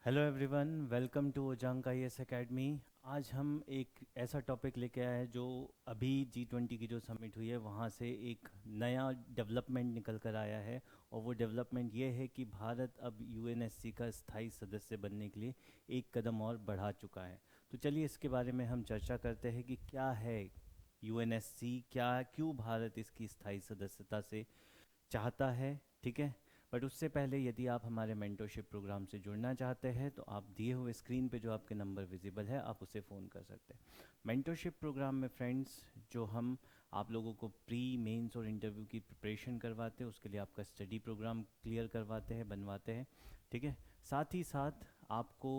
Hello everyone, welcome to Ojaank IAS academy. आज हम एक ऐसा टॉपिक लेके आए हैं जो अभी G20 की जो समिट हुई है वहाँ से एक नया डेवलपमेंट निकल कर आया है। और वो डेवलपमेंट ये है कि भारत अब यूएनएससी का स्थायी सदस्य बनने के लिए एक कदम और बढ़ा चुका है। तो चलिए इसके बारे में हम चर्चा करते हैं कि क्या है यूएनएससी, क्या क्यों भारत इसकी स्थायी सदस्यता से चाहता है। ठीक है। बट उससे पहले यदि आप हमारे मेंटरशिप प्रोग्राम से जुड़ना चाहते हैं तो आप दिए हुए स्क्रीन पे जो आपके नंबर विजिबल है आप उसे फ़ोन कर सकते हैं। मेंटरशिप प्रोग्राम में फ्रेंड्स, जो हम आप लोगों को प्री मेंस और इंटरव्यू की प्रिपरेशन करवाते हैं, उसके लिए आपका स्टडी प्रोग्राम क्लियर करवाते हैं, बनवाते हैं। ठीक है। साथ ही साथ आपको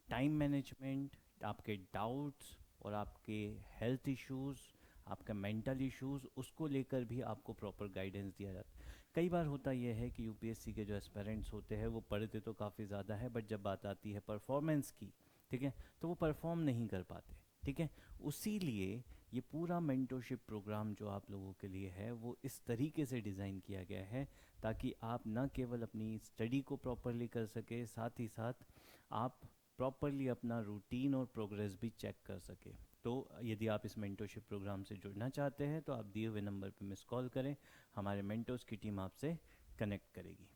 टाइम मैनेजमेंट, आपके डाउट्स और आपके हेल्थ इश्यूज़, आपका मेंटल इश्यूज़, उसको लेकर भी आपको प्रॉपर गाइडेंस दिया जाता है। कई बार होता यह है कि यूपीएससी के जो एस्पेरेंट्स होते हैं वो पढ़ते तो काफ़ी ज़्यादा है, बट जब बात आती है परफॉर्मेंस की, ठीक है, तो वो परफॉर्म नहीं कर पाते। ठीक है। उसी लिए ये पूरा मेंटरशिप प्रोग्राम जो आप लोगों के लिए है वो इस तरीके से डिज़ाइन किया गया है ताकि आप न केवल अपनी स्टडी को प्रॉपरली कर सके, साथ ही साथ आप प्रॉपरली अपना रूटीन और प्रोग्रेस भी चेक कर सके। तो यदि आप इस मेंटरशिप प्रोग्राम से जुड़ना चाहते हैं तो आप दिए हुए नंबर पर मिस कॉल करें, हमारे मेंटर्स की टीम आपसे कनेक्ट करेगी।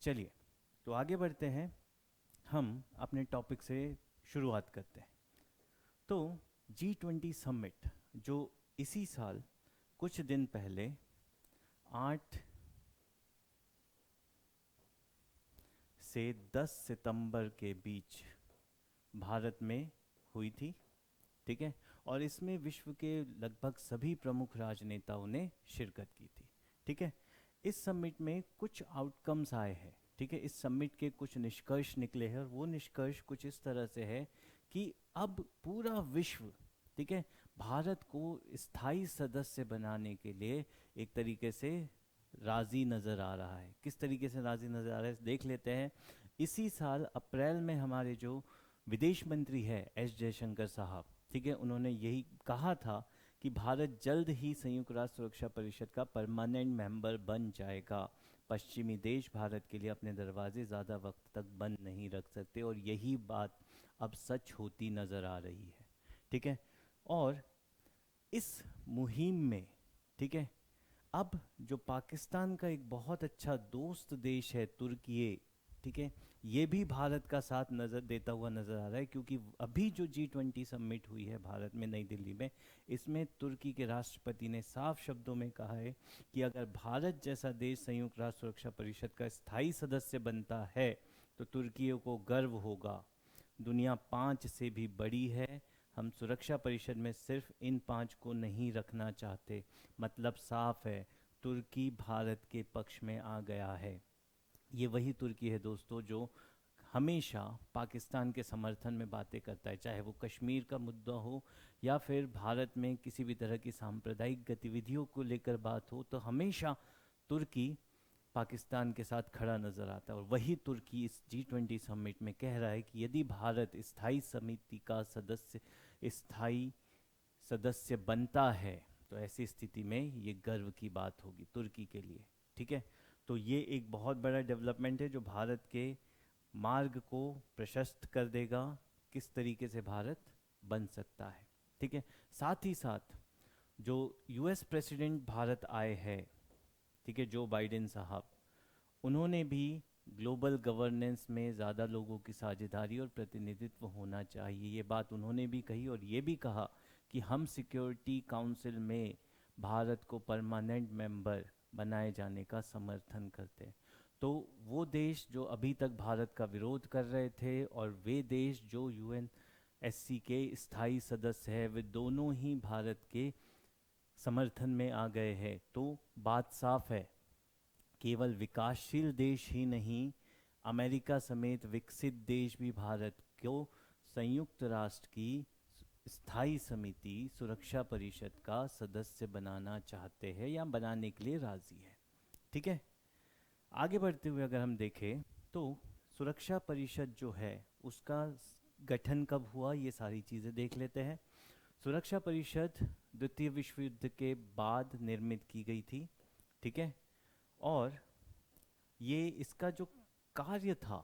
चलिए, तो आगे बढ़ते हैं, हम अपने टॉपिक से शुरुआत करते हैं। तो G20 समिट जो इसी साल कुछ दिन पहले 8 से 10 सितंबर के बीच भारत में हुई थी। ठीक है। और इसमें विश्व के लगभग सभी प्रमुख राजनेताओं ने शिरकत की थी। ठीक है। इस समिट में कुछ आउटकम्स आए हैं। ठीक है। इस समिट के कुछ निष्कर्ष निकले हैं और वो निष्कर्ष कुछ इस तरह से है कि अब पूरा विश्व, ठीक है, भारत को स्थायी सदस्य बनाने के लिए एक तरीके से राजी नज़र आ रहा है। किस तरीके से राजी नज़र आ रहा है देख लेते हैं। इसी साल अप्रैल में हमारे जो विदेश मंत्री है एस जयशंकर साहब, ठीक है, उन्होंने यही कहा था कि भारत जल्द ही संयुक्त राष्ट्र सुरक्षा परिषद का परमानेंट मेंबर बन जाएगा। पश्चिमी देश भारत के लिए अपने दरवाजे ज़्यादा वक्त तक बंद नहीं रख सकते, और यही बात अब सच होती नज़र आ रही है। ठीक है। और इस मुहिम में, ठीक है, अब जो पाकिस्तान का एक बहुत अच्छा दोस्त देश है तुर्की, ठीक है, ये भी भारत का साथ नज़र देता हुआ नज़र आ रहा है, क्योंकि अभी जो G20 समिट हुई है भारत में नई दिल्ली में, इसमें तुर्की के राष्ट्रपति ने साफ शब्दों में कहा है कि अगर भारत जैसा देश संयुक्त राष्ट्र सुरक्षा परिषद का स्थायी सदस्य बनता है तो तुर्की को गर्व होगा। दुनिया 5 से भी बड़ी है, हम सुरक्षा परिषद में सिर्फ इन 5 को नहीं रखना चाहते। मतलब साफ है, तुर्की भारत के पक्ष में आ गया है। ये वही तुर्की है दोस्तों जो हमेशा पाकिस्तान के समर्थन में बातें करता है, चाहे वो कश्मीर का मुद्दा हो या फिर भारत में किसी भी तरह की सांप्रदायिक गतिविधियों को लेकर बात हो, तो हमेशा तुर्की पाकिस्तान के साथ खड़ा नज़र आता है। और वही तुर्की इस G20 समिट में कह रहा है कि यदि भारत स्थायी समिति का स्थायी सदस्य बनता है तो ऐसी स्थिति में ये गर्व की बात होगी तुर्की के लिए। ठीक है। तो ये एक बहुत बड़ा डेवलपमेंट है जो भारत के मार्ग को प्रशस्त कर देगा, किस तरीके से भारत बन सकता है। ठीक है। साथ ही साथ जो यूएस प्रेसिडेंट भारत आए हैं, ठीक है, जो बाइडेन साहब, उन्होंने भी ग्लोबल गवर्नेंस में ज़्यादा लोगों की साझेदारी और प्रतिनिधित्व होना चाहिए, ये बात उन्होंने भी कही। और ये भी कहा कि हम सिक्योरिटी काउंसिल में भारत को परमानेंट मेंबर बनाए जाने का समर्थन करते हैं। तो वो देश जो अभी तक भारत का विरोध कर रहे थे और वे देश जो यूएनएससी के स्थायी सदस्य है, वे दोनों ही भारत के समर्थन में आ गए हैं। तो बात साफ है, केवल विकासशील देश ही नहीं, अमेरिका समेत विकसित देश भी भारत को संयुक्त राष्ट्र की स्थायी समिति सुरक्षा परिषद का सदस्य बनाना चाहते हैं या बनाने के लिए राजी है। ठीक है। आगे बढ़ते हुए अगर हम देखें तो सुरक्षा परिषद जो है उसका गठन कब हुआ, ये सारी चीज़ें देख लेते हैं। सुरक्षा परिषद द्वितीय विश्व युद्ध के बाद निर्मित की गई थी। ठीक है। और ये इसका जो कार्य था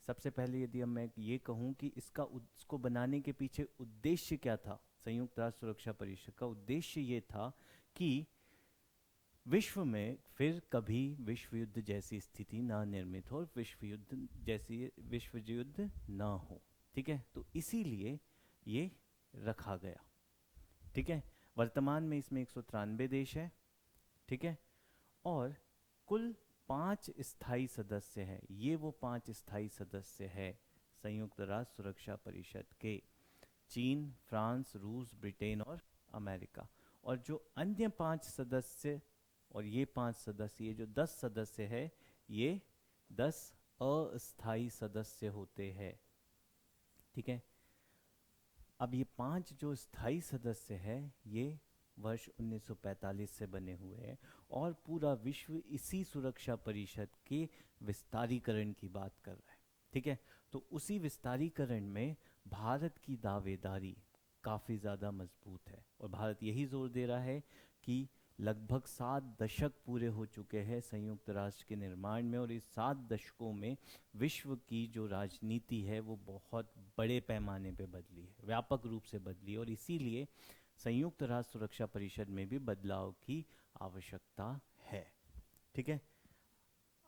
सबसे पहले यदि मैं ये कहूँ कि इसको बनाने के पीछे उद्देश्य क्या था, संयुक्त राष्ट्र सुरक्षा परिषद का उद्देश्य ये था कि विश्व में फिर कभी विश्व युद्ध जैसी स्थिति ना निर्मित हो, विश्व युद्ध ना हो। ठीक है, तो इसीलिए ये रखा गया। ठीक है, वर्तमान में इसमें 193 देश है। ठीक है, और कुल 5 स्थायी सदस्य हैं। ये वो 5 स्थायी सदस्य है संयुक्त राष्ट्र सुरक्षा परिषद के, चीन, फ्रांस, रूस, ब्रिटेन और अमेरिका। और जो अन्य 5 सदस्य, और ये 5 सदस्य, ये जो 10 सदस्य है, ये 10 अस्थायी सदस्य होते हैं। ठीक है, अब ये 5 जो स्थायी सदस्य है, ये वर्ष 1945 से बने हुए हैं, और पूरा विश्व इसी सुरक्षा परिषद के विस्तारीकरण की बात कर रहा है। ठीक है, तो उसी विस्तारीकरण में भारत की दावेदारी काफ़ी ज़्यादा मजबूत है, और भारत यही जोर दे रहा है कि लगभग 7 दशक पूरे हो चुके हैं संयुक्त राष्ट्र के निर्माण में, और इस 7 दशकों में विश्व की जो राजनीति है वो बहुत बड़े पैमाने पे बदली है, व्यापक रूप से बदली, और इसीलिए संयुक्त राष्ट्र सुरक्षा परिषद में भी बदलाव की आवश्यकता है। ठीक है,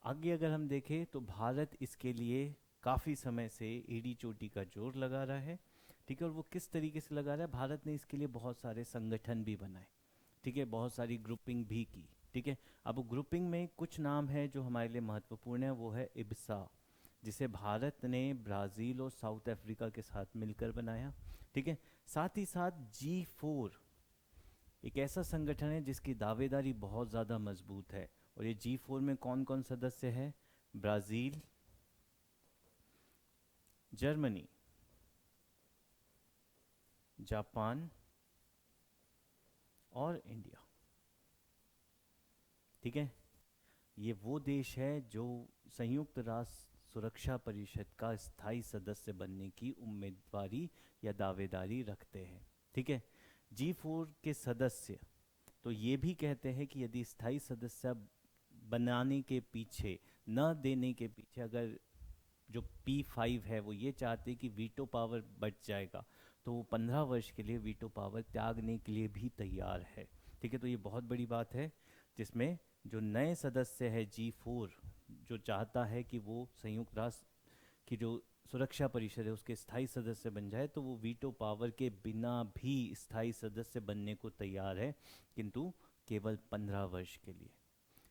आगे अगर हम देखें तो भारत इसके लिए काफ़ी समय से एड़ी चोटी का जोर लगा रहा है। ठीक है, और वो किस तरीके से लगा रहा है, भारत ने इसके लिए बहुत सारे संगठन भी बनाए। ठीक है, बहुत सारी ग्रुपिंग भी की। ठीक है, अब ग्रुपिंग में कुछ नाम है जो हमारे लिए महत्वपूर्ण है, वो है इब्सा, जिसे भारत ने ब्राज़ील और साउथ अफ्रीका के साथ मिलकर बनाया। ठीक है, साथ ही साथ G4 एक ऐसा संगठन है जिसकी दावेदारी बहुत ज़्यादा मजबूत है, और ये G4 में कौन कौन सदस्य है, ब्राज़ील, जर्मनी, जापान और इंडिया। ठीक है, ये वो देश है जो संयुक्त राष्ट्र सुरक्षा परिषद का स्थायी सदस्य बनने की उम्मीदवारी या दावेदारी रखते हैं। ठीक है, G4 के सदस्य तो ये भी कहते हैं कि यदि स्थायी सदस्य बनाने के पीछे, न देने के पीछे, अगर जो P5 है वो ये चाहते कि वीटो पावर बच जाएगा, तो वो 15 वर्ष के लिए वीटो पावर त्यागने के लिए भी तैयार है। ठीक है, तो ये बहुत बड़ी बात है, जिसमें जो नए सदस्य है G4, जो चाहता है कि वो संयुक्त राष्ट्र की जो सुरक्षा परिषद है उसके स्थायी सदस्य बन जाए, तो वो वीटो पावर के बिना भी स्थायी सदस्य बनने को तैयार है, किंतु केवल 15 वर्ष के लिए।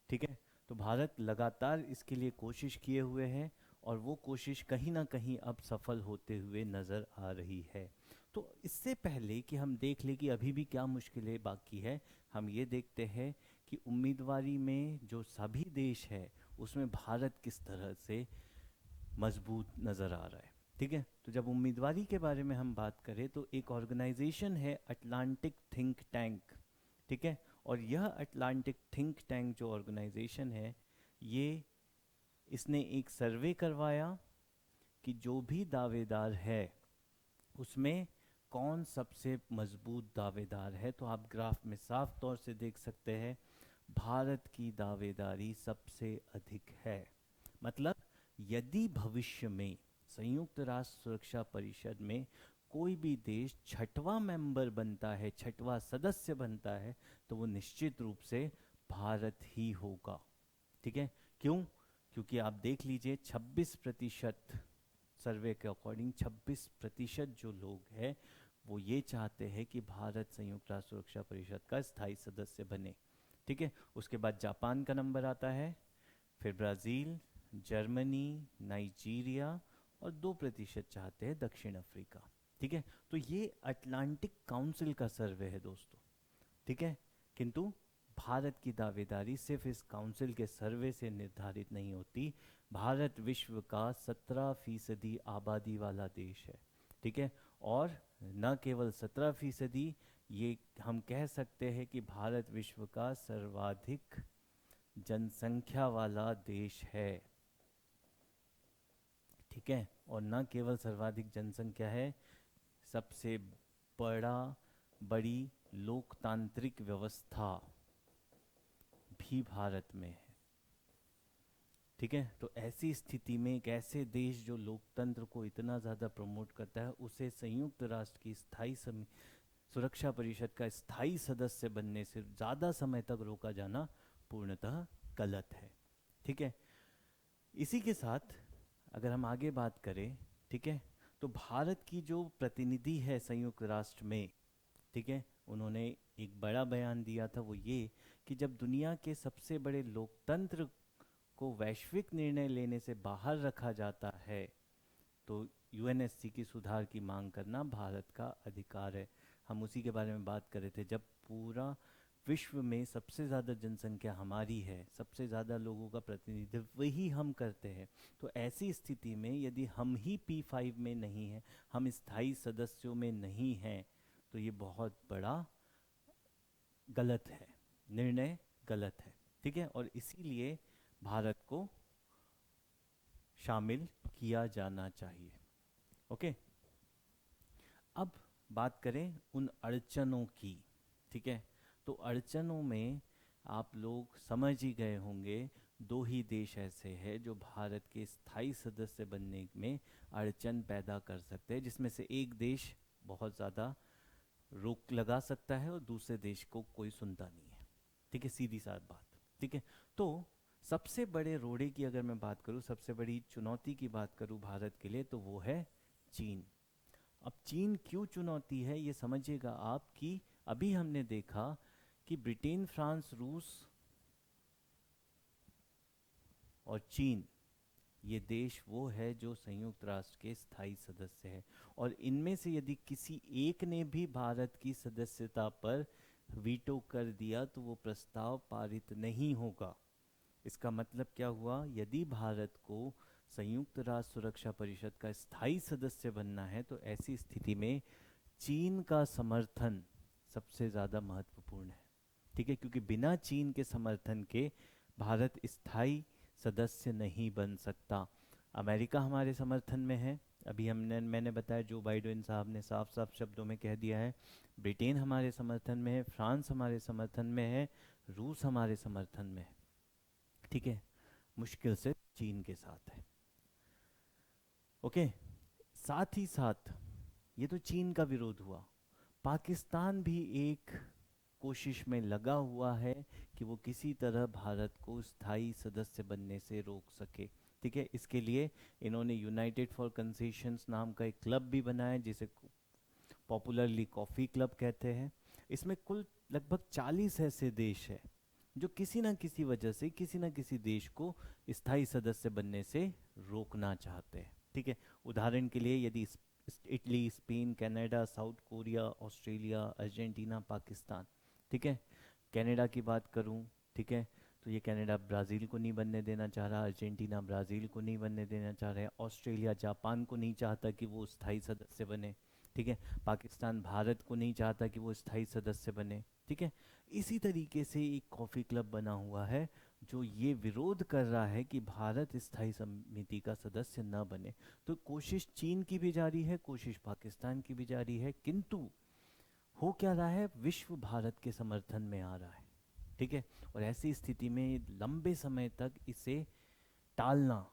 ठीक है, तो भारत लगातार इसके लिए कोशिश किए हुए है, और वो कोशिश कहीं ना कहीं अब सफल होते हुए नज़र आ रही है। तो इससे पहले कि हम देख लें कि अभी भी क्या मुश्किलें बाकी है, हम ये देखते हैं कि उम्मीदवारी में जो सभी देश है उसमें भारत किस तरह से मजबूत नज़र आ रहा है। ठीक है, तो जब उम्मीदवारी के बारे में हम बात करें तो एक ऑर्गेनाइजेशन है अटलांटिक थिंक टैंक। ठीक है, और यह अटलांटिक थिंक टैंक जो ऑर्गेनाइजेशन है, ये इसने एक सर्वे करवाया कि जो भी दावेदार है उसमें कौन सबसे मजबूत दावेदार है। तो आप ग्राफ में साफ तौर से देख सकते हैं भारत की दावेदारी सबसे अधिक है। मतलब यदि भविष्य में संयुक्त राष्ट्र सुरक्षा परिषद में कोई भी देश 6वां मेंबर बनता है, 6वां सदस्य बनता है, तो वो निश्चित रूप से भारत ही होगा। ठीक है, क्यों? क्योंकि आप देख लीजिए 26% सर्वे के अकॉर्डिंग 26% जो लोग हैं वो ये चाहते हैं कि भारत संयुक्त राष्ट्र सुरक्षा परिषद का स्थायी सदस्य बने। ठीक है, उसके बाद जापान का नंबर आता है, फिर ब्राज़ील, जर्मनी, नाइजीरिया, और 2% चाहते हैं दक्षिण अफ्रीका। ठीक है, तो ये अटलांटिक काउंसिल का सर्वे है दोस्तों। ठीक है, किंतु भारत की दावेदारी सिर्फ इस काउंसिल के सर्वे से निर्धारित नहीं होती। भारत विश्व का 17% आबादी वाला देश है। ठीक है, और न केवल 17%, ये हम कह सकते हैं कि भारत विश्व का सर्वाधिक जनसंख्या वाला देश है। ठीक है, और न केवल सर्वाधिक जनसंख्या है, सबसे बड़ी लोकतांत्रिक व्यवस्था भी भारत में है। ठीक है, तो ऐसी स्थिति में एक ऐसे देश जो लोकतंत्र को इतना ज़्यादा प्रमोट करता है, उसे संयुक्त राष्ट्र की सुरक्षा परिषद का स्थायी सदस्य बनने से ज़्यादा समय तक रोका जाना पूर्णतः गलत है। ठीक है, इसी के साथ अगर हम आगे बात करें, ठीक है, तो भारत की जो प्रतिनिधि है संयुक्त राष्ट्र में, ठीक है, उन्होंने एक बड़ा बयान दिया था, वो ये कि जब दुनिया के सबसे बड़े लोकतंत्र को वैश्विक निर्णय लेने से बाहर रखा जाता है तो यूएनएससी की सुधार की मांग करना भारत का अधिकार है। हम उसी के बारे में बात कर रहे थे, जब पूरा विश्व में सबसे ज़्यादा जनसंख्या हमारी है, सबसे ज़्यादा लोगों का प्रतिनिधित्व ही हम करते हैं, तो ऐसी स्थिति में यदि हम ही P5 में नहीं हैं, हम स्थायी सदस्यों में नहीं हैं, तो ये बहुत बड़ा गलत है, निर्णय गलत है। ठीक है, और इसीलिए भारत को शामिल किया जाना चाहिए। ओके, अब बात करें उन अड़चनों की। ठीक है, तो अड़चनों में आप लोग समझ ही गए होंगे, दो ही देश ऐसे हैं जो भारत के स्थायी सदस्य बनने में अड़चन पैदा कर सकते हैं, जिसमें से एक देश बहुत ज़्यादा रोक लगा सकता है और दूसरे देश को कोई सुनता नहीं है। ठीक है, सीधी साफ बात। ठीक है, तो सबसे बड़े रोड़े की अगर मैं बात करूं, सबसे बड़ी चुनौती की बात करूं भारत के लिए, तो वो है चीन। अब चीन क्यों चुनौती है ये समझिएगा आप, कि अभी हमने देखा कि ब्रिटेन, फ्रांस, रूस और चीन, ये देश वो है जो संयुक्त राष्ट्र के स्थायी सदस्य है, और इनमें से यदि किसी एक ने भी भारत की सदस्यता पर वीटो कर दिया तो वो प्रस्ताव पारित नहीं होगा। इसका मतलब क्या हुआ, यदि भारत को संयुक्त राष्ट्र सुरक्षा परिषद का स्थायी सदस्य बनना है तो ऐसी स्थिति में चीन का समर्थन सबसे ज़्यादा महत्वपूर्ण है। ठीक है, क्योंकि बिना चीन के समर्थन के भारत स्थायी सदस्य नहीं बन सकता। अमेरिका हमारे समर्थन में है, अभी मैंने बताया, जो बाइडेन साहब ने साफ साफ शब्दों में कह दिया है। ब्रिटेन हमारे समर्थन में है, फ्रांस हमारे समर्थन में है, रूस हमारे समर्थन में है। ठीक है, मुश्किल से चीन के साथ है। ओके, साथ ही साथ ये तो चीन का विरोध हुआ, पाकिस्तान भी एक कोशिश में लगा हुआ है कि वो किसी तरह भारत को स्थायी सदस्य बनने से रोक सके। ठीक है, इसके लिए इन्होंने यूनाइटेड फॉर कंसेशंस नाम का एक क्लब भी बनाया, जिसे पॉपुलरली कॉफ़ी क्लब कहते हैं। इसमें कुल लगभग 40 ऐसे देश हैं जो किसी न किसी वजह से किसी न किसी देश को स्थायी सदस्य बनने से रोकना चाहते हैं। ठीक है, उदाहरण के लिए यदि Italy, Spain, Canada, south Korea, Australia, Argentina, Pakistan. ठीक है, कनाडा की बात करूं, ठीक है, तो ये कनाडा ब्राज़ील को नहीं बनने देना चाह रहा, अर्जेंटीना ब्राज़ील को नहीं बनने देना चाह रहे हैं, ऑस्ट्रेलिया जापान को नहीं चाहता कि वो स्थायी सदस्य बने। ठीक है, पाकिस्तान भारत को नहीं चाहता कि वो स्थायी सदस्य बने। ठीक है, इसी तरीके से एक कॉफ़ी क्लब बना हुआ है जो ये विरोध कर रहा है कि भारत स्थायी समिति का सदस्य न बने। तो कोशिश चीन की भी जारी है, कोशिश पाकिस्तान की भी जारी है, किंतु हो क्या रहा है, विश्व भारत के समर्थन में आ रहा है। ठीक है, और ऐसी स्थिति में लंबे समय तक इसे टालना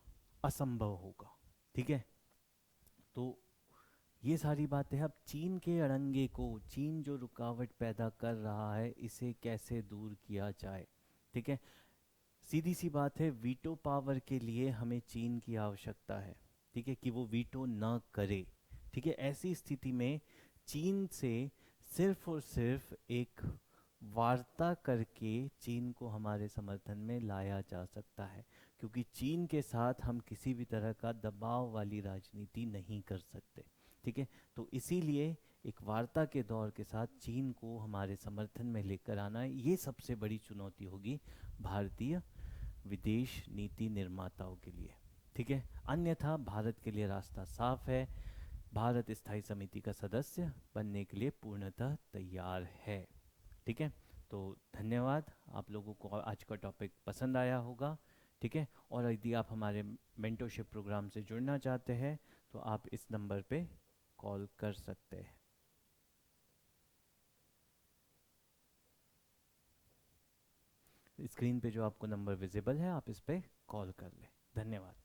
असंभव होगा। ठीक है, तो ये सारी बातें, अब चीन के अड़ंगे को, चीन जो रुकावट पैदा कर रहा है, इसे कैसे दूर किया जाए। ठीक है, सीधी सी बात है, वीटो पावर के लिए हमें चीन की आवश्यकता है। ठीक है, कि वो वीटो ना करे। ठीक है, ऐसी स्थिति में चीन से सिर्फ और सिर्फ एक वार्ता करके चीन को हमारे समर्थन में लाया जा सकता है, क्योंकि चीन के साथ हम किसी भी तरह का दबाव वाली राजनीति नहीं कर सकते। ठीक है, तो इसीलिए एक वार्ता के दौर के साथ चीन को हमारे समर्थन में लेकर आना, ये सबसे बड़ी चुनौती होगी भारतीय विदेश नीति निर्माताओं के लिए। ठीक है, अन्यथा भारत के लिए रास्ता साफ है, भारत स्थायी समिति का सदस्य बनने के लिए पूर्णतः तैयार है। ठीक है, तो धन्यवाद, आप लोगों को आज का टॉपिक पसंद आया होगा। ठीक है, और यदि आप हमारे मेंटरशिप प्रोग्राम से जुड़ना चाहते हैं तो आप इस नंबर पे कॉल कर सकते हैं। स्क्रीन पे जो आपको नंबर विजिबल है आप इस पे कॉल कर लें। धन्यवाद।